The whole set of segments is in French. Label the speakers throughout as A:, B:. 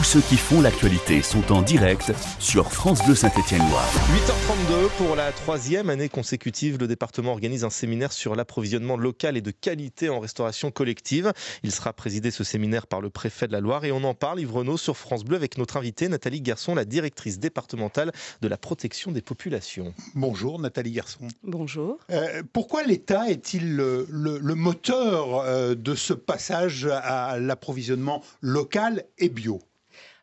A: Tous ceux qui font l'actualité sont en direct sur France Bleu Saint-Étienne-Loire.
B: 8h32 pour la troisième année consécutive, le département organise un séminaire sur l'approvisionnement local et de qualité en restauration collective. Il sera présidé ce séminaire par le préfet de la Loire et on en parle, Yves Renaud, sur France Bleu avec notre invitée Nathalie Garçon, la directrice départementale de la protection des populations.
C: Bonjour Nathalie Garçon.
D: Bonjour.
C: Pourquoi l'État est-il le moteur de ce passage à l'approvisionnement local et bio ?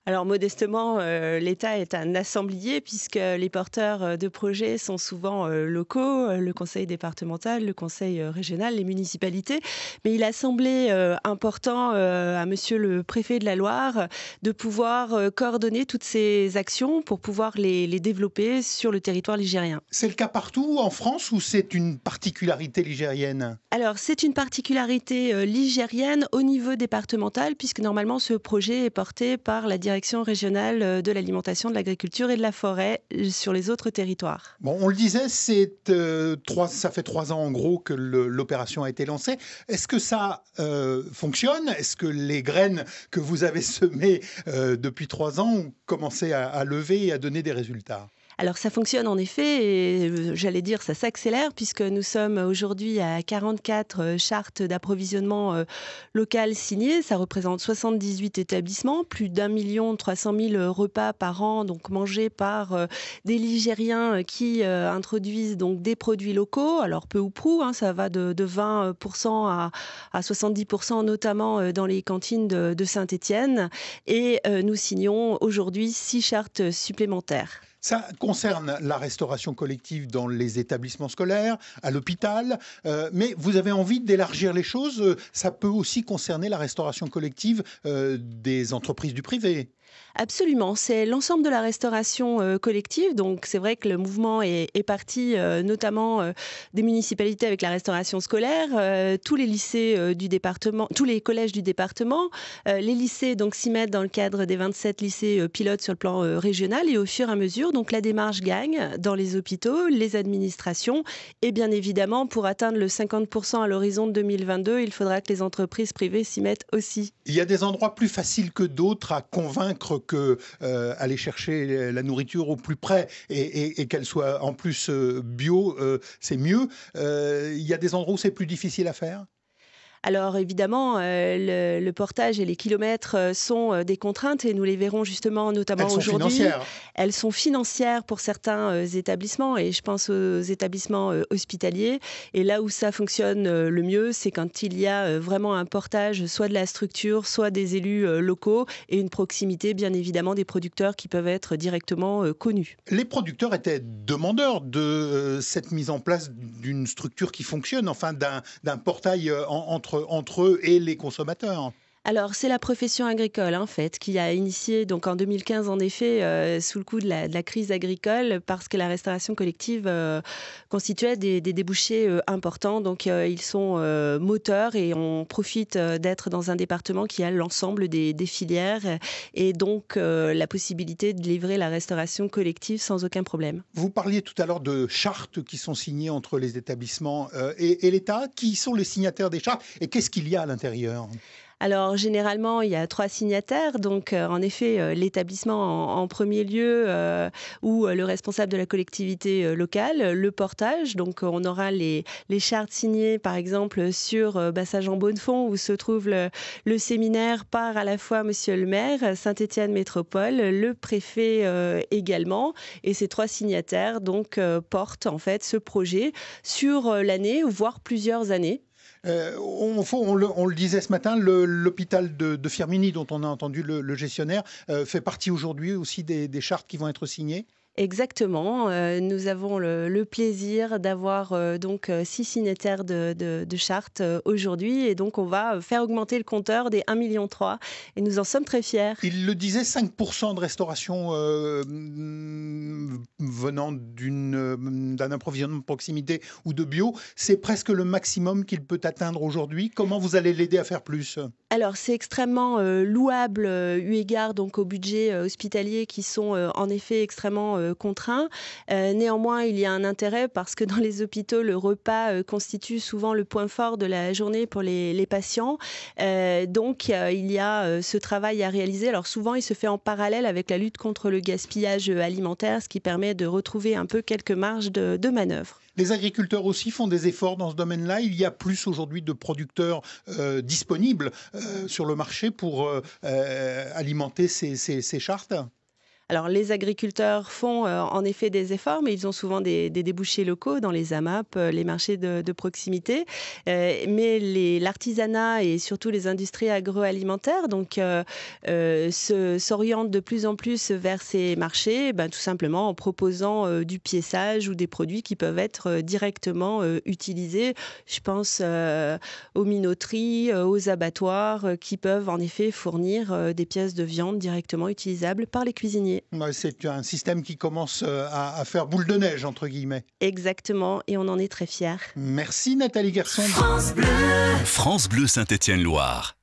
D: Alors modestement, l'État est un assemblier puisque les porteurs de projets sont souvent locaux, le conseil départemental, le conseil régional, les municipalités. Mais il a semblé important à monsieur le préfet de la Loire de pouvoir coordonner toutes ces actions pour pouvoir les développer sur le territoire ligérien.
C: C'est le cas partout en France ou c'est une particularité ligérienne ?
D: Alors c'est une particularité ligérienne au niveau départemental puisque normalement ce projet est porté par la direction régionale de l'alimentation, de l'agriculture et de la forêt sur les autres territoires.
C: Bon, on le disait, ça fait 3 ans en gros que l'opération a été lancée. Est-ce que ça fonctionne ? Est-ce que les graines que vous avez semées depuis 3 ans ont commencé à lever et à donner des résultats ?
D: Alors ça fonctionne en effet et j'allais dire ça s'accélère puisque nous sommes aujourd'hui à 44 chartes d'approvisionnement local signées. Ça représente 78 établissements, plus d'1 300 000 repas par an donc mangés par des Ligériens qui introduisent donc des produits locaux. Alors peu ou prou, ça va de 20% à 70% notamment dans les cantines de Saint-Étienne et nous signons aujourd'hui 6 chartes supplémentaires.
C: Ça concerne la restauration collective dans les établissements scolaires, à l'hôpital, mais vous avez envie d'élargir les choses. Ça peut aussi concerner la restauration collective des entreprises du privé.
D: Absolument, c'est l'ensemble de la restauration collective. Donc c'est vrai que le mouvement est parti notamment des municipalités avec la restauration scolaire, tous les lycées du département, tous les collèges du département, les lycées donc s'y mettent dans le cadre des 27 lycées pilotes sur le plan régional et au fur et à mesure donc la démarche gagne dans les hôpitaux, les administrations et bien évidemment pour atteindre le 50% à l'horizon de 2022, il faudra que les entreprises privées s'y mettent aussi.
C: Il y a des endroits plus faciles que d'autres à convaincre que aller chercher la nourriture au plus près et qu'elle soit en plus bio, c'est mieux. Il y a des endroits où c'est plus difficile à faire ?
D: Alors évidemment, le portage et les kilomètres sont des contraintes et nous les verrons justement notamment aujourd'hui. Elles sont financières pour certains établissements et je pense aux établissements hospitaliers. Et là où ça fonctionne le mieux, c'est quand il y a vraiment un portage, soit de la structure, soit des élus locaux et une proximité bien évidemment des producteurs qui peuvent être directement connus.
C: Les producteurs étaient demandeurs de cette mise en place d'une structure qui fonctionne, enfin d'un portail entre eux et les consommateurs.
D: Alors, c'est la profession agricole, en fait, qui a initié, donc en 2015, en effet, sous le coup de la crise agricole, parce que la restauration collective constituait des débouchés importants. Donc, ils sont moteurs et on profite d'être dans un département qui a l'ensemble des filières et donc la possibilité de livrer la restauration collective sans aucun problème.
C: Vous parliez tout à l'heure de chartes qui sont signées entre les établissements et l'État. Qui sont les signataires des chartes et qu'est-ce qu'il y a à l'intérieur ?
D: Alors généralement il y a 3 signataires, donc en effet l'établissement en premier lieu ou le responsable de la collectivité locale, le portage, donc on aura les chartes signées par exemple sur Bassage-en-Bonnefond où se trouve le séminaire par à la fois monsieur le maire, Saint-Étienne Métropole, le préfet également et ces 3 signataires donc portent en fait ce projet sur l'année voire plusieurs années.
C: On le disait ce matin, l'hôpital de Firminy, dont on a entendu le gestionnaire, fait partie aujourd'hui aussi des chartes qui vont être signées.
D: Exactement. Nous avons le plaisir d'avoir donc 6 signataires de chartes aujourd'hui et donc on va faire augmenter le compteur des 1,3 million et nous en sommes très fiers.
C: Il le disait, 5% de restauration venant d'un approvisionnement de proximité ou de bio, c'est presque le maximum qu'il peut atteindre aujourd'hui. Comment vous allez l'aider à faire plus ?
D: Alors c'est extrêmement louable eu égard donc aux budgets hospitaliers qui sont en effet extrêmement contraint. Néanmoins, il y a un intérêt parce que dans les hôpitaux, le repas constitue souvent le point fort de la journée pour les patients. Donc, il y a ce travail à réaliser. Alors souvent, il se fait en parallèle avec la lutte contre le gaspillage alimentaire, ce qui permet de retrouver un peu quelques marges de manœuvre.
C: Les agriculteurs aussi font des efforts dans ce domaine-là. Il y a plus aujourd'hui de producteurs disponibles sur le marché pour alimenter ces chartes.
D: Alors, les agriculteurs font en effet des efforts, mais ils ont souvent des débouchés locaux dans les AMAP, les marchés de proximité. Mais l'artisanat et surtout les industries agroalimentaires s'orientent de plus en plus vers ces marchés, tout simplement en proposant du piéçage ou des produits qui peuvent être directement utilisés. Je pense aux minoteries, aux abattoirs, qui peuvent en effet fournir des pièces de viande directement utilisables par les cuisiniers.
C: C'est un système qui commence à faire boule de neige, entre guillemets.
D: Exactement, et on en est très fiers.
C: Merci Nathalie Garçon.
A: France Bleu Saint-Étienne-Loire.